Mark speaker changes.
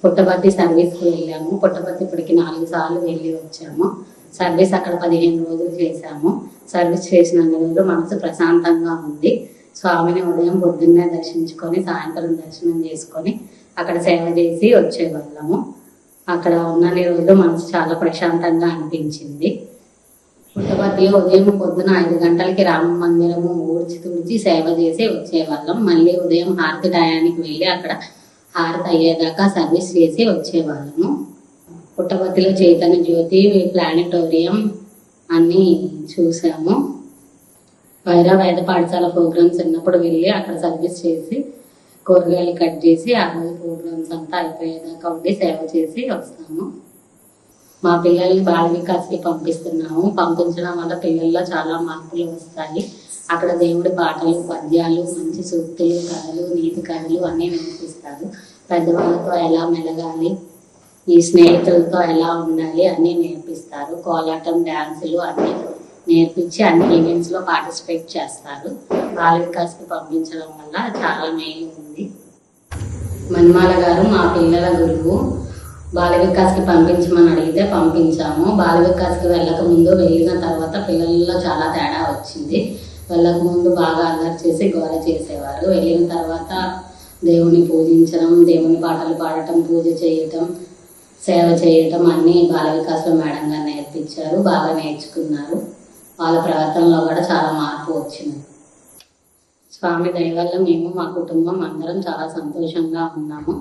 Speaker 1: పుట్టపర్తి సర్వీస్కి వెళ్ళాము. పుట్టపర్తి ఇప్పటికి 4 సార్లు వెళ్ళి వచ్చాము. సర్వీస్ అక్కడ 15 రోజులు చేశాము. సర్వీస్ చేసిన రోజులు మనసు ప్రశాంతంగా ఉంది. స్వామిని ఉదయం పొద్దున్నే దర్శించుకొని సాయంత్రం దర్శనం చేసుకొని అక్కడ సేవ చేసి వచ్చేవాళ్ళము. అక్కడ ఉన్నన్ని రోజులు మనసు చాలా ప్రశాంతంగా అనిపించింది. పుట్టపర్తిలో ఉదయం పొద్దున 5 గంటలకి రామ మందిరము ఊడ్చి తుడిచి సేవ చేసి వచ్చేవాళ్ళం. మళ్ళీ ఉదయం హారతి టయానికి వెళ్ళి అక్కడ హారతి అయ్యేదాకా సర్వీస్ చేసి వచ్చేవాళ్ళము. పుట్టపర్తిలో చైతన్య జ్యోతి, ప్లానెటోరియం అన్నీ చూసాము. వేద పాఠశాల ప్రోగ్రామ్స్ ఉన్నప్పుడు వెళ్ళి అక్కడ సర్వీస్ చేసి కూరగాయలు కట్ చేసి ఆ రోజు ప్రోగ్రామ్స్ అంతా అయిపోయేదాకా ఉండి సేవ చేసి వస్తాము. మా పిల్లల్ని బాల వికాస్కి పంపిస్తున్నాము. పంపించడం వల్ల పిల్లల్లో చాలా మార్పులు వస్తాయి. అక్కడ దేవుడి పాటలు, పద్యాలు, మంచి సూక్తులు, కథలు, నీతి కథలు అన్నీ నేర్పిస్తారు. పెద్దవాళ్ళతో ఎలా మెలగాలి, ఈ స్నేహితులతో ఎలా ఉండాలి అన్నీ నేర్పిస్తారు. కోలాటం, డ్యాన్సులు అన్నీ నేర్పించి అన్ని ఈవెంట్స్లో పార్టిసిపేట్ చేస్తారు. బాల వికాస్కి పంపించడం వల్ల చాలా మేలు ఉంది. మన్మాల గారు మా పిల్లల గురువు. బాల వికాస్కి పంపించమని అడిగితే పంపించాము. బాల వికాస్కి వెళ్ళక ముందు వెళ్ళిన తర్వాత పిల్లల్లో చాలా తేడా వచ్చింది. వెళ్ళక ముందు బాగా అల్లరి చేసి గోల చేసేవారు. వెళ్ళిన తర్వాత దేవుని పూజించడం, దేవుని పాటలు పాడటం, పూజ చేయటం, సేవ చేయటం అన్నీ బాల వికాస్లో మేడం గారు నేర్పించారు. బాగా నేర్చుకున్నారు. వాళ్ళ ప్రవర్తనలో కూడా చాలా మార్పు వచ్చింది. స్వామి దయ వల్ల మేము మా కుటుంబం అందరం చాలా సంతోషంగా ఉన్నాము.